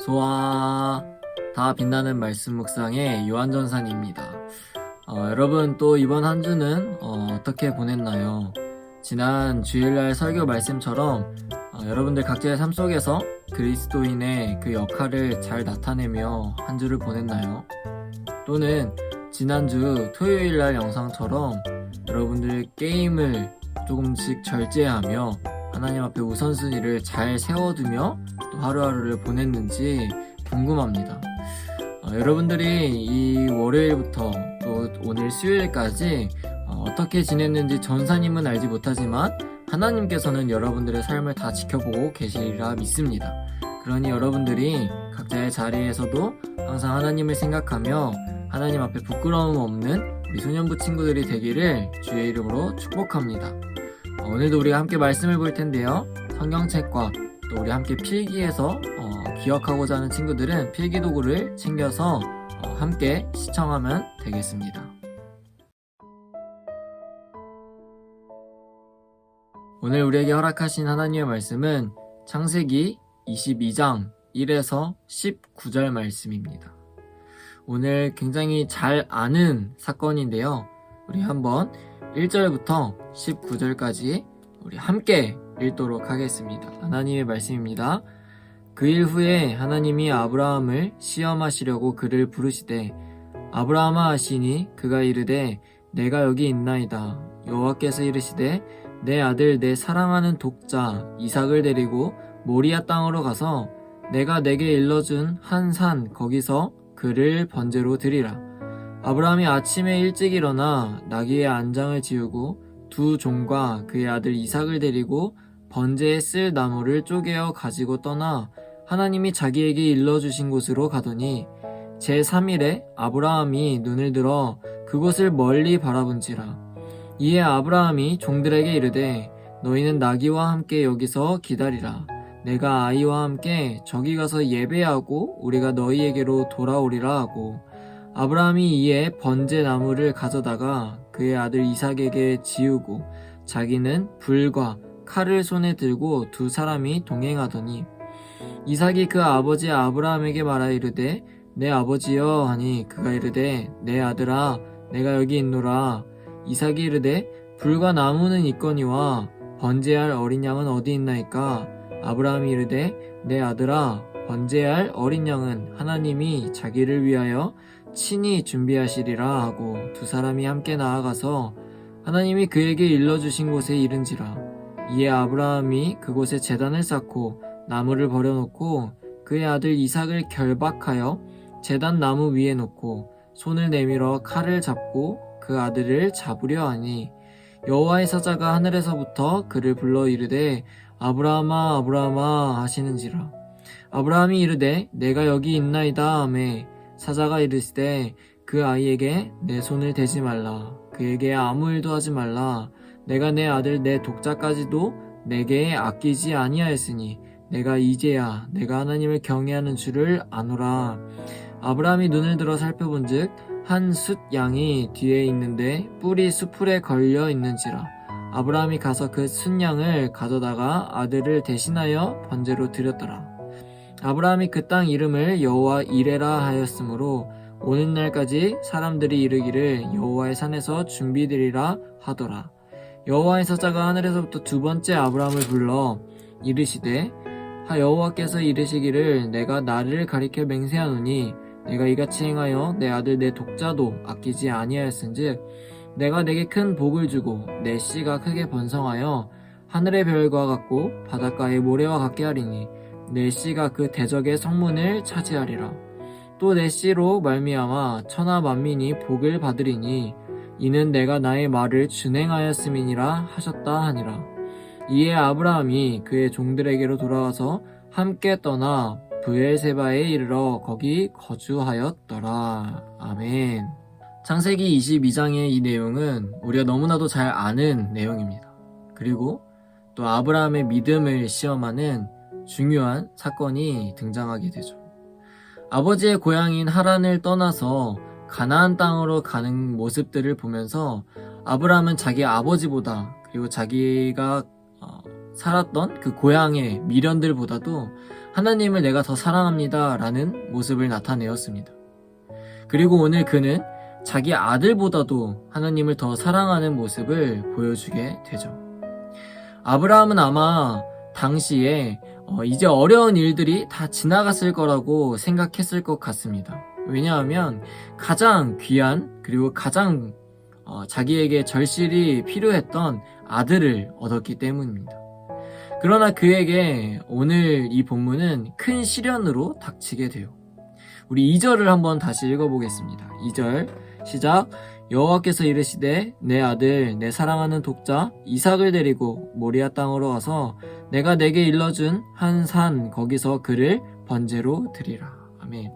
소아 다 빛나는 말씀 묵상의 요한전산입니다. 여러분 또 이번 한 주는 어떻게 보냈나요? 지난 주일날 설교 말씀처럼 여러분들 각자의 삶 속에서 그리스도인의 그 역할을 잘 나타내며 한 주를 보냈나요? 또는 지난주 토요일날 영상처럼 여러분들 게임을 조금씩 절제하며 하나님 앞에 우선순위를 잘 세워두며 또 하루하루를 보냈는지 궁금합니다. 여러분들이 이 월요일부터 또 오늘 수요일까지 어떻게 지냈는지 전사님은 알지 못하지만 하나님께서는 여러분들의 삶을 다 지켜보고 계시리라 믿습니다. 그러니 여러분들이 각자의 자리에서도 항상 하나님을 생각하며 하나님 앞에 부끄러움 없는 우리 소년부 친구들이 되기를 주의 이름으로 축복합니다. 오늘도 우리가 함께 말씀을 볼 텐데요. 성경책과 또 우리 함께 필기해서 기억하고자 하는 친구들은 필기도구를 챙겨서 함께 시청하면 되겠습니다. 오늘 우리에게 허락하신 하나님의 말씀은 창세기 22장 1에서 19절 말씀입니다. 오늘 굉장히 잘 아는 사건인데요. 우리 한번 1절부터 19절까지 우리 함께 읽도록 하겠습니다. 하나님의 말씀입니다. 그 일 후에 하나님이 아브라함을 시험하시려고 그를 부르시되 아브라함아 하시니 그가 이르되 내가 여기 있나이다. 여호와께서 이르시되 내 아들 내 사랑하는 독자 이삭을 데리고 모리아 땅으로 가서 내가 내게 일러준 한 산 거기서 그를 번제로 드리라. 아브라함이 아침에 일찍 일어나 나귀의 안장을 지우고 두 종과 그의 아들 이삭을 데리고 번제에 쓸 나무를 쪼개어 가지고 떠나 하나님이 자기에게 일러주신 곳으로 가더니 제3일에 아브라함이 눈을 들어 그곳을 멀리 바라본지라. 이에 아브라함이 종들에게 이르되 너희는 나귀와 함께 여기서 기다리라. 내가 아이와 함께 저기 가서 예배하고 우리가 너희에게로 돌아오리라 하고 아브라함이 이에 번제 나무를 가져다가 그의 아들 이삭에게 지우고 자기는 불과 칼을 손에 들고 두 사람이 동행하더니 이삭이 그 아버지 아브라함에게 말하 이르되 내 아버지여 하니 그가 이르되 내 아들아 내가 여기 있노라. 이삭이 이르되 불과 나무는 있거니와 번제할 어린 양은 어디 있나이까. 아브라함이 이르되 내 아들아 번제할 어린 양은 하나님이 자기를 위하여 친히 준비하시리라 하고 두 사람이 함께 나아가서 하나님이 그에게 일러주신 곳에 이른지라. 이에 아브라함이 그곳에 제단을 쌓고 나무를 버려놓고 그의 아들 이삭을 결박하여 제단 나무 위에 놓고 손을 내밀어 칼을 잡고 그 아들을 잡으려 하니 여호와의 사자가 하늘에서부터 그를 불러 이르되 아브라함아 아브라함아 하시는지라. 아브라함이 이르되 내가 여기 있나이다 하매 사자가 이르시되 그 아이에게 내 손을 대지 말라. 그에게 아무 일도 하지 말라. 내가 내 아들 내 독자까지도 내게 아끼지 아니하였으니 내가 이제야 내가 하나님을 경외하는 줄을 아노라. 아브라함이 눈을 들어 살펴본즉 한 숫 양이 뒤에 있는데 뿔이 수풀에 걸려 있는지라. 아브라함이 가서 그 숫 양을 가져다가 아들을 대신하여 번제로 드렸더라. 아브라함이 그 땅 이름을 여호와 이레라 하였으므로 오는 날까지 사람들이 이르기를 여호와의 산에서 준비되리라 하더라. 여호와의 사자가 하늘에서부터 두 번째 아브라함을 불러 이르시되 여호와께서 이르시기를 내가 나를 가리켜 맹세하노니 내가 이같이 행하여 내 아들 내 독자도 아끼지 아니하였은즉 내가 내게 큰 복을 주고 내 씨가 크게 번성하여 하늘의 별과 같고 바닷가의 모래와 같게 하리니 내 씨가 그 대적의 성문을 차지하리라. 또 내 씨로 말미암아 천하 만민이 복을 받으리니 이는 내가 나의 말을 준행하였음이니라 하셨다 하니라. 이에 아브라함이 그의 종들에게로 돌아와서 함께 떠나 브엘세바에 이르러 거기 거주하였더라. 아멘. 창세기 22장의 이 내용은 우리가 너무나도 잘 아는 내용입니다. 그리고 또 아브라함의 믿음을 시험하는 중요한 사건이 등장하게 되죠. 아버지의 고향인 하란을 떠나서 가나안 땅으로 가는 모습들을 보면서 아브라함은 자기 아버지보다 그리고 자기가 살았던 그 고향의 미련들보다도 하나님을 내가 더 사랑합니다 라는 모습을 나타내었습니다. 그리고 오늘 그는 자기 아들보다도 하나님을 더 사랑하는 모습을 보여주게 되죠. 아브라함은 아마 당시에 이제 어려운 일들이 다 지나갔을 거라고 생각했을 것 같습니다. 왜냐하면 가장 귀한 그리고 가장 자기에게 절실히 필요했던 아들을 얻었기 때문입니다. 그러나 그에게 오늘 이 본문은 큰 시련으로 닥치게 돼요. 우리 2절을 한번 다시 읽어보겠습니다. 2절 시작. 여호와께서 이르시되 내 아들 내 사랑하는 독자 이삭을 데리고 모리아 땅으로 와서 내가 내게 일러준 한 산 거기서 그를 번제로 드리라. 아멘.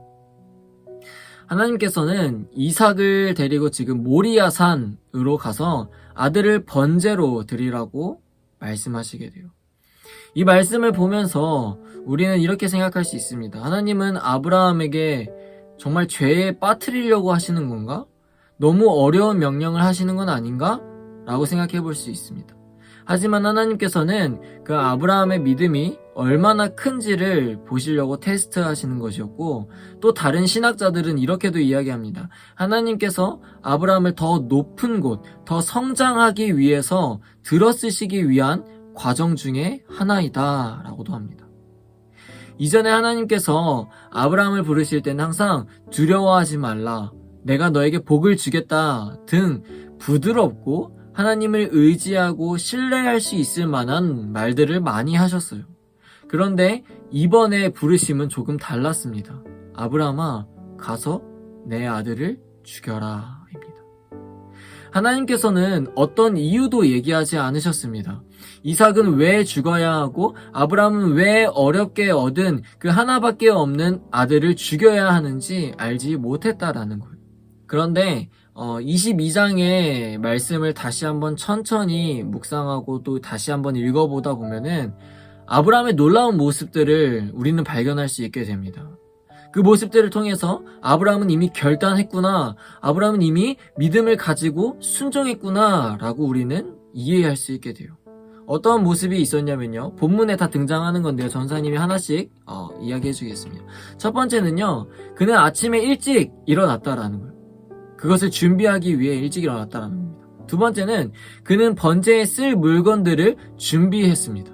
하나님께서는 이삭을 데리고 지금 모리아 산으로 가서 아들을 번제로 드리라고 말씀하시게 돼요. 이 말씀을 보면서 우리는 이렇게 생각할 수 있습니다. 하나님은 아브라함에게 정말 죄에 빠뜨리려고 하시는 건가? 너무 어려운 명령을 하시는 건 아닌가? 라고 생각해 볼 수 있습니다. 하지만 하나님께서는 그 아브라함의 믿음이 얼마나 큰지를 보시려고 테스트하시는 것이었고, 또 다른 신학자들은 이렇게도 이야기합니다. 하나님께서 아브라함을 더 높은 곳, 더 성장하기 위해서 들어쓰시기 위한 과정 중에 하나이다 라고도 합니다. 이전에 하나님께서 아브라함을 부르실 때는 항상 두려워하지 말라, 내가 너에게 복을 주겠다 등 부드럽고 하나님을 의지하고 신뢰할 수 있을 만한 말들을 많이 하셨어요. 그런데 이번에 부르심은 조금 달랐습니다. 아브라함아, 가서 내 아들을 죽여라 입니다. 하나님께서는 어떤 이유도 얘기하지 않으셨습니다. 이삭은 왜 죽어야 하고 아브라함은 왜 어렵게 얻은 그 하나밖에 없는 아들을 죽여야 하는지 알지 못했다라는 거예요. 그런데 22장의 말씀을 다시 한번 천천히 묵상하고 또 다시 한번 읽어보다 보면은 아브라함의 놀라운 모습들을 우리는 발견할 수 있게 됩니다. 그 모습들을 통해서 아브라함은 이미 결단했구나, 아브라함은 이미 믿음을 가지고 순종했구나 라고 우리는 이해할 수 있게 돼요. 어떤 모습이 있었냐면요, 본문에 다 등장하는 건데요, 전사님이 하나씩 이야기해 주겠습니다. 첫 번째는요, 그는 아침에 일찍 일어났다라는 거예요. 그것을 준비하기 위해 일찍 일어났다라는 겁니다. 두 번째는 그는 번제에 쓸 물건들을 준비했습니다.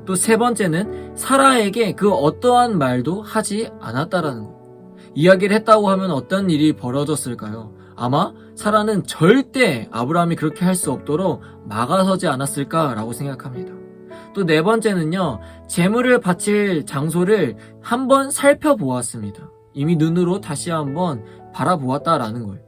또 세 번째는 사라에게 그 어떠한 말도 하지 않았다라는 것. 이야기를 했다고 하면 어떤 일이 벌어졌을까요? 아마 사라는 절대 아브라함이 그렇게 할 수 없도록 막아서지 않았을까라고 생각합니다. 또 네 번째는요, 제물을 바칠 장소를 한번 살펴보았습니다. 이미 눈으로 다시 한번 바라보았다라는 거예요.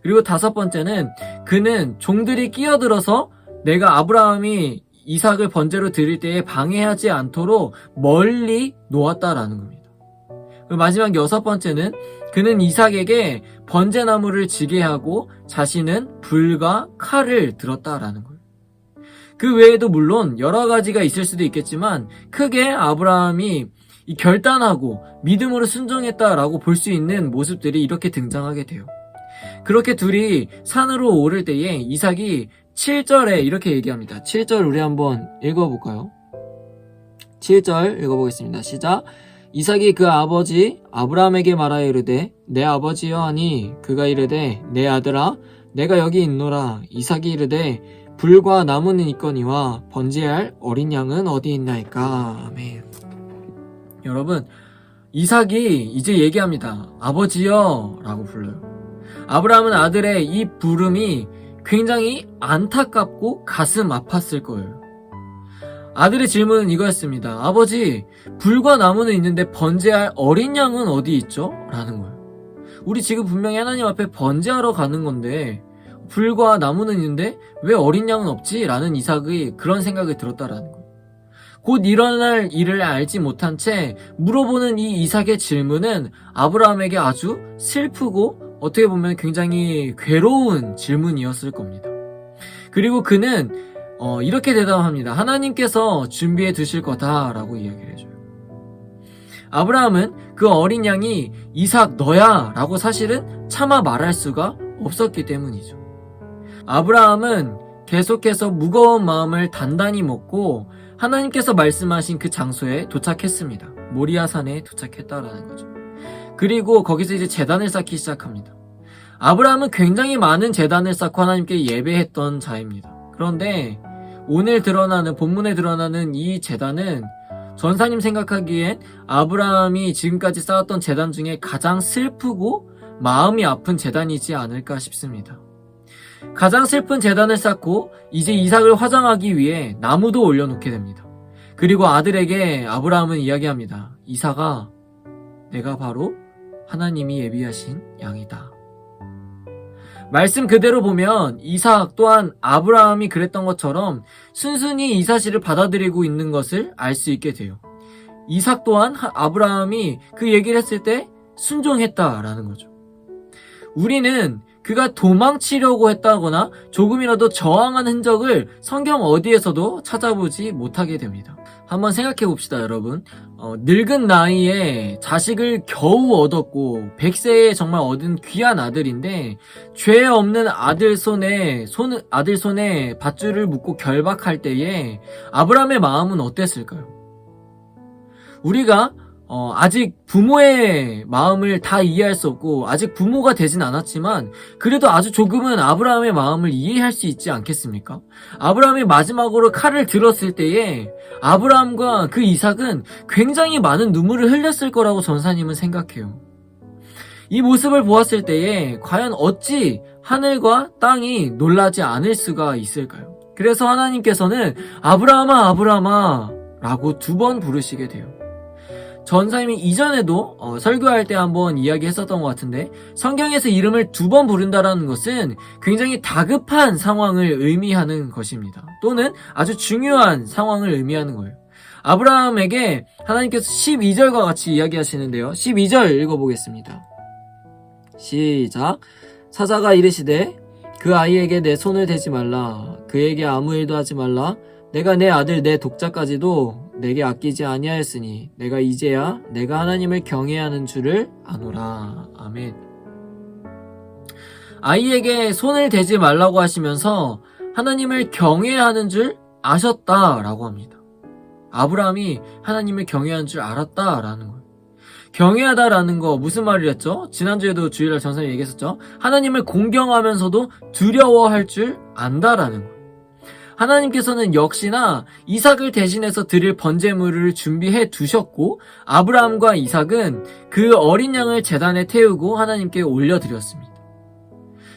그리고 다섯 번째는 그는 종들이 끼어들어서 내가 아브라함이 이삭을 번제로 드릴 때에 방해하지 않도록 멀리 놓았다라는 겁니다. 그리고 마지막 여섯 번째는 그는 이삭에게 번제나무를 지게 하고 자신은 불과 칼을 들었다라는 거예요. 그 외에도 물론 여러 가지가 있을 수도 있겠지만 크게 아브라함이 결단하고 믿음으로 순종했다라고 볼 수 있는 모습들이 이렇게 등장하게 돼요. 그렇게 둘이 산으로 오를 때에 이삭이 7절에 이렇게 얘기합니다. 7절 우리 한번 읽어볼까요? 7절 읽어보겠습니다. 시작. 이삭이 그 아버지 아브라함에게 말하여 이르되 내 아버지여 하니 그가 이르되 내 아들아 내가 여기 있노라. 이삭이 이르되 불과 나무는 있거니와 번제할 어린 양은 어디 있나이까. 아멘. 여러분, 이삭이 이제 얘기합니다. 아버지여 라고 불러요. 아브라함은 아들의 이 부름이 굉장히 안타깝고 가슴 아팠을 거예요. 아들의 질문은 이거였습니다. 아버지, 불과 나무는 있는데 번제할 어린 양은 어디 있죠? 라는 거예요. 우리 지금 분명히 하나님 앞에 번제하러 가는 건데 불과 나무는 있는데 왜 어린 양은 없지? 라는 이삭의 그런 생각이 들었다라는 거예요. 곧 일어날 일을 알지 못한 채 물어보는 이 이삭의 질문은 아브라함에게 아주 슬프고 어떻게 보면 굉장히 괴로운 질문이었을 겁니다. 그리고 그는 이렇게 대답합니다. 하나님께서 준비해 두실 거다라고 이야기를 해줘요. 아브라함은 그 어린 양이 이삭 너야 라고 사실은 차마 말할 수가 없었기 때문이죠. 아브라함은 계속해서 무거운 마음을 단단히 먹고 하나님께서 말씀하신 그 장소에 도착했습니다. 모리아산에 도착했다라는 거죠. 그리고 거기서 이제 제단을 쌓기 시작합니다. 아브라함은 굉장히 많은 제단을 쌓고 하나님께 예배했던 자입니다. 그런데 오늘 본문에 드러나는 이 제단은 전사님 생각하기엔 아브라함이 지금까지 쌓았던 제단 중에 가장 슬프고 마음이 아픈 제단이지 않을까 싶습니다. 가장 슬픈 제단을 쌓고 이제 이삭을 화장하기 위해 나무도 올려놓게 됩니다. 그리고 아들에게 아브라함은 이야기합니다. 이삭아, 내가 바로 하나님이 예비하신 양이다. 말씀 그대로 보면 이삭 또한 아브라함이 그랬던 것처럼 순순히 이 사실을 받아들이고 있는 것을 알 수 있게 돼요. 이삭 또한 아브라함이 그 얘기를 했을 때 순종했다라는 거죠. 우리는 그가 도망치려고 했다거나 조금이라도 저항한 흔적을 성경 어디에서도 찾아보지 못하게 됩니다. 한번 생각해 봅시다, 여러분. 늙은 나이에 자식을 겨우 얻었고 100세에 정말 얻은 귀한 아들인데 죄 없는 아들 손에 밧줄을 묶고 결박할 때에 아브라함의 마음은 어땠을까요? 우리가 아직 부모의 마음을 다 이해할 수 없고 아직 부모가 되진 않았지만 그래도 아주 조금은 아브라함의 마음을 이해할 수 있지 않겠습니까? 아브라함이 마지막으로 칼을 들었을 때에 아브라함과 그 이삭은 굉장히 많은 눈물을 흘렸을 거라고 전사님은 생각해요. 이 모습을 보았을 때에 과연 어찌 하늘과 땅이 놀라지 않을 수가 있을까요? 그래서 하나님께서는 아브라함아, 아브라함아 라고 2번 부르시게 돼요. 전사님이 이전에도 설교할 때 한번 이야기했었던 것 같은데 성경에서 이름을 2번 부른다라는 것은 굉장히 다급한 상황을 의미하는 것입니다. 또는 아주 중요한 상황을 의미하는 거예요. 아브라함에게 하나님께서 12절과 같이 이야기하시는데요. 12절 읽어보겠습니다. 시작. 사자가 이르시되 그 아이에게 내 손을 대지 말라. 그에게 아무 일도 하지 말라. 내가 내 아들 내 독자까지도 내게 아끼지 아니하였으니 내가 이제야 내가 하나님을 경외해야 하는 줄을 아노라. 아멘. 아이에게 손을 대지 말라고 하시면서 하나님을 경외해야 하는 줄 아셨다라고 합니다. 아브라함이 하나님을 경외하는 줄 알았다라는 거예요. 경외하다라는 거 무슨 말이었죠? 지난주에도 주일날 전사님 얘기했었죠? 하나님을 공경하면서도 두려워할 줄 안다라는 거예요. 하나님께서는 역시나 이삭을 대신해서 드릴 번제물을 준비해 두셨고 아브라함과 이삭은 그 어린 양을 제단에 태우고 하나님께 올려드렸습니다.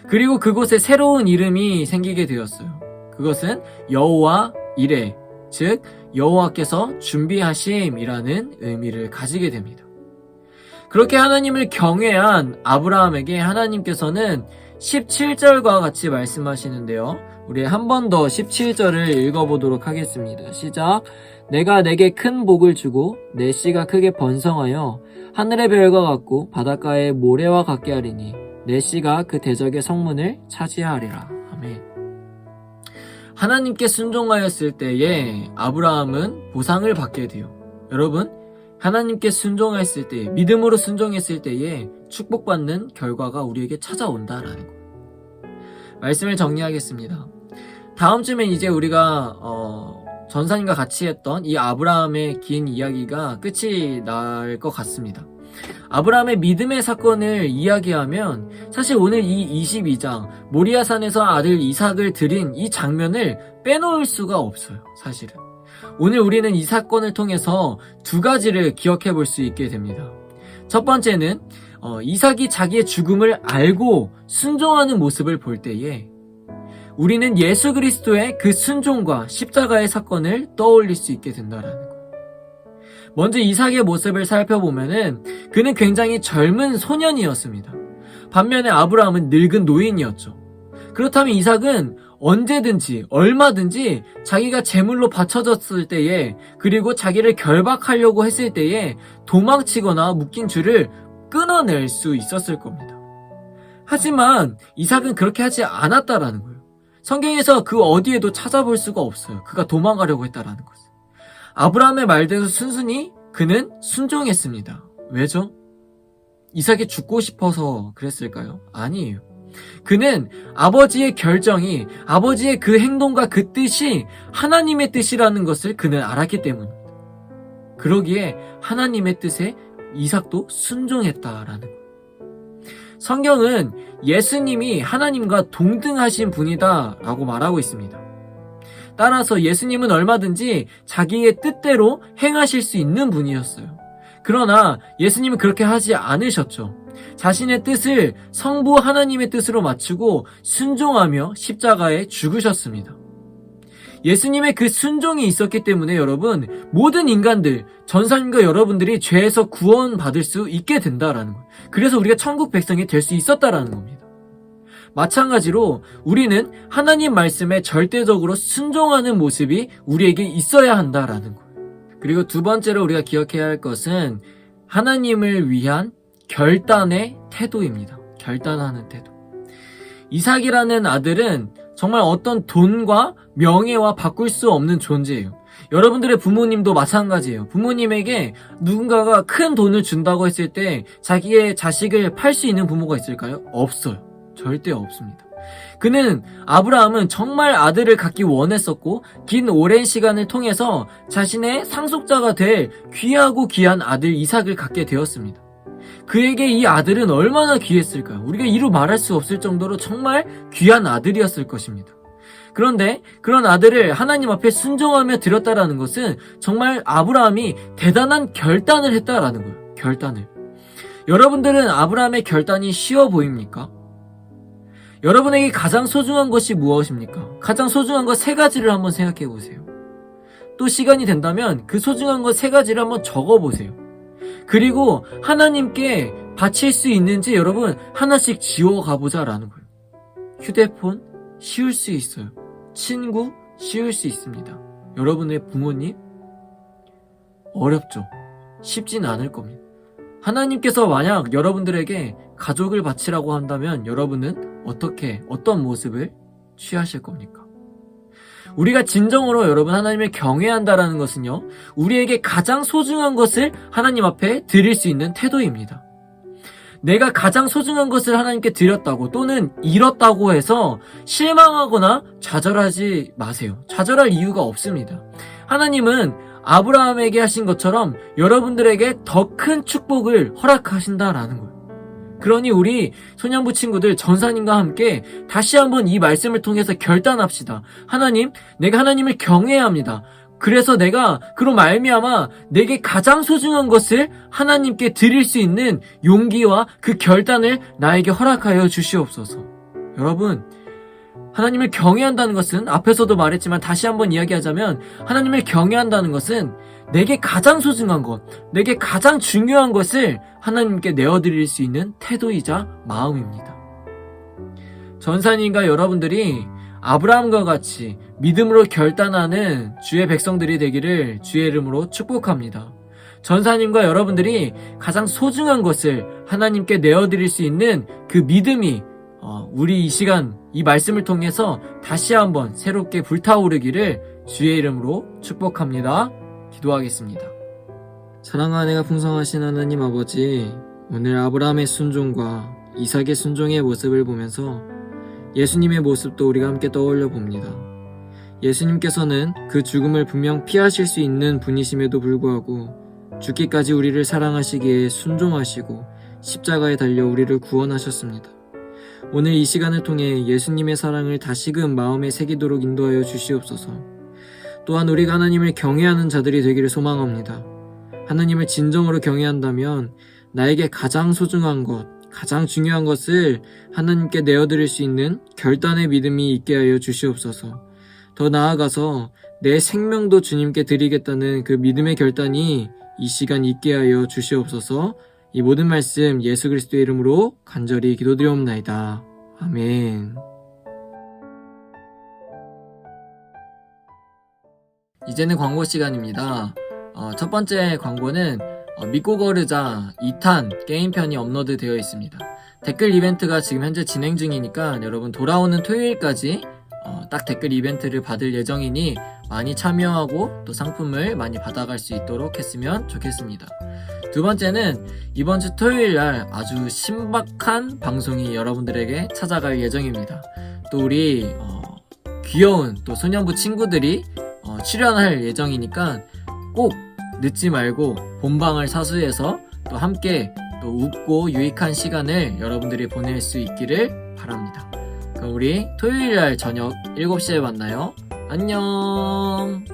그리고 그곳에 새로운 이름이 생기게 되었어요. 그것은 여호와 이레, 즉 여호와께서 준비하심이라는 의미를 가지게 됩니다. 그렇게 하나님을 경외한 아브라함에게 하나님께서는 17절과 같이 말씀하시는데요. 우리 한 번 더 17절을 읽어보도록 하겠습니다. 시작. 내가 내게 큰 복을 주고 내 씨가 크게 번성하여 하늘의 별과 같고 바닷가의 모래와 같게 하리니 내 씨가 그 대적의 성문을 차지하리라. 아멘. 하나님께 순종하였을 때에 아브라함은 보상을 받게 돼요. 여러분, 하나님께 순종했을 때, 믿음으로 순종했을 때에 축복받는 결과가 우리에게 찾아온다라는 거예요. 말씀을 정리하겠습니다. 다음 주면 이제 우리가 전사님과 같이 했던 이 아브라함의 긴 이야기가 끝이 날 것 같습니다. 아브라함의 믿음의 사건을 이야기하면 사실 오늘 이 22장 모리아산에서 아들 이삭을 드린 이 장면을 빼놓을 수가 없어요. 사실은 오늘 우리는 이 사건을 통해서 2가지를 기억해 볼 수 있게 됩니다. 첫 번째는 이삭이 자기의 죽음을 알고 순종하는 모습을 볼 때에 우리는 예수 그리스도의 그 순종과 십자가의 사건을 떠올릴 수 있게 된다라는 거예요. 먼저 이삭의 모습을 살펴보면은 그는 굉장히 젊은 소년이었습니다. 반면에 아브라함은 늙은 노인이었죠. 그렇다면 이삭은 언제든지 얼마든지 자기가 제물로 바쳐졌을 때에 그리고 자기를 결박하려고 했을 때에 도망치거나 묶인 줄을 끊어낼 수 있었을 겁니다. 하지만 이삭은 그렇게 하지 않았다라는 거예요. 성경에서 그 어디에도 찾아볼 수가 없어요. 그가 도망가려고 했다라는 것을. 아브라함의 말대로 순순히 그는 순종했습니다. 왜죠? 이삭이 죽고 싶어서 그랬을까요? 아니에요. 그는 아버지의 결정이, 아버지의 그 행동과 그 뜻이 하나님의 뜻이라는 것을 그는 알았기 때문입니다. 그러기에 하나님의 뜻에 이삭도 순종했다라는 거예요. 성경은 예수님이 하나님과 동등하신 분이다 라고 말하고 있습니다. 따라서 예수님은 얼마든지 자기의 뜻대로 행하실 수 있는 분이었어요. 그러나 예수님은 그렇게 하지 않으셨죠. 자신의 뜻을 성부 하나님의 뜻으로 맞추고 순종하며 십자가에 죽으셨습니다. 예수님의 그 순종이 있었기 때문에 여러분, 모든 인간들, 전사님과 여러분들이 죄에서 구원받을 수 있게 된다라는 거예요. 그래서 우리가 천국 백성이 될 수 있었다라는 겁니다. 마찬가지로 우리는 하나님 말씀에 절대적으로 순종하는 모습이 우리에게 있어야 한다라는 거예요. 그리고 두 번째로 우리가 기억해야 할 것은 하나님을 위한 결단의 태도입니다. 결단하는 태도. 이삭이라는 아들은 정말 어떤 돈과 명예와 바꿀 수 없는 존재예요. 여러분들의 부모님도 마찬가지예요. 부모님에게 누군가가 큰 돈을 준다고 했을 때 자기의 자식을 팔 수 있는 부모가 있을까요? 없어요. 절대 없습니다. 아브라함은 정말 아들을 갖기 원했었고 긴 오랜 시간을 통해서 자신의 상속자가 될 귀하고 귀한 아들 이삭을 갖게 되었습니다. 그에게 이 아들은 얼마나 귀했을까요? 우리가 이루 말할 수 없을 정도로 정말 귀한 아들이었을 것입니다. 그런데 그런 아들을 하나님 앞에 순종하며 드렸다라는 것은 정말 아브라함이 대단한 결단을 했다라는 거예요. 결단을. 여러분들은 아브라함의 결단이 쉬워 보입니까? 여러분에게 가장 소중한 것이 무엇입니까? 가장 소중한 것 세 가지를 한번 생각해 보세요. 또 시간이 된다면 그 소중한 것 세 가지를 한번 적어 보세요. 그리고 하나님께 바칠 수 있는지 여러분 하나씩 지워 가보자라는 거예요. 휴대폰 쉬울 수 있어요. 친구 쉬울 수 있습니다. 여러분의 부모님 어렵죠. 쉽진 않을 겁니다. 하나님께서 만약 여러분들에게 가족을 바치라고 한다면 여러분은 어떤 모습을 취하실 겁니까? 우리가 진정으로 여러분 하나님을 경외한다라는 것은요, 우리에게 가장 소중한 것을 하나님 앞에 드릴 수 있는 태도입니다. 내가 가장 소중한 것을 하나님께 드렸다고 또는 잃었다고 해서 실망하거나 좌절하지 마세요. 좌절할 이유가 없습니다. 하나님은 아브라함에게 하신 것처럼 여러분들에게 더 큰 축복을 허락하신다라는 거예요. 그러니 우리 소년부 친구들 전사님과 함께 다시 한번 이 말씀을 통해서 결단합시다. 하나님, 내가 하나님을 경외해야 합니다. 그래서 내가 그로 말미암아 내게 가장 소중한 것을 하나님께 드릴 수 있는 용기와 그 결단을 나에게 허락하여 주시옵소서. 여러분, 하나님을 경외한다는 것은 앞에서도 말했지만 다시 한번 이야기하자면 하나님을 경외한다는 것은 내게 가장 소중한 것, 내게 가장 중요한 것을 하나님께 내어드릴 수 있는 태도이자 마음입니다. 전사님과 여러분들이 아브라함과 같이 믿음으로 결단하는 주의 백성들이 되기를 주의 이름으로 축복합니다. 전사님과 여러분들이 가장 소중한 것을 하나님께 내어드릴 수 있는 그 믿음이 우리 이 시간 이 말씀을 통해서 다시 한번 새롭게 불타오르기를 주의 이름으로 축복합니다. 기도하겠습니다. 사랑과 은혜가 풍성하신 하나님 아버지, 오늘 아브라함의 순종과 이삭의 순종의 모습을 보면서 예수님의 모습도 우리가 함께 떠올려 봅니다. 예수님께서는 그 죽음을 분명 피하실 수 있는 분이심에도 불구하고 죽기까지 우리를 사랑하시기에 순종하시고 십자가에 달려 우리를 구원하셨습니다. 오늘 이 시간을 통해 예수님의 사랑을 다시금 마음에 새기도록 인도하여 주시옵소서. 또한 우리가 하나님을 경외하는 자들이 되기를 소망합니다. 하나님을 진정으로 경외한다면 나에게 가장 소중한 것, 가장 중요한 것을 하나님께 내어드릴 수 있는 결단의 믿음이 있게 하여 주시옵소서. 더 나아가서 내 생명도 주님께 드리겠다는 그 믿음의 결단이 이 시간 있게 하여 주시옵소서. 이 모든 말씀 예수 그리스도의 이름으로 간절히 기도드리옵나이다. 아멘. 이제는 광고 시간입니다. 첫 번째 광고는 믿고 거르자 2탄 게임편이 업로드 되어 있습니다. 댓글 이벤트가 지금 현재 진행 중이니까 여러분 돌아오는 토요일까지 딱 댓글 이벤트를 받을 예정이니 많이 참여하고 또 상품을 많이 받아갈 수 있도록 했으면 좋겠습니다. 두 번째는 이번 주 토요일 날 아주 신박한 방송이 여러분들에게 찾아갈 예정입니다. 또 우리 귀여운 또 소년부 친구들이 출연할 예정이니까 꼭 늦지 말고 본방을 사수해서 또 함께 또 웃고 유익한 시간을 여러분들이 보낼 수 있기를 바랍니다. 그럼 우리 토요일 날 저녁 7시에 만나요. 안녕.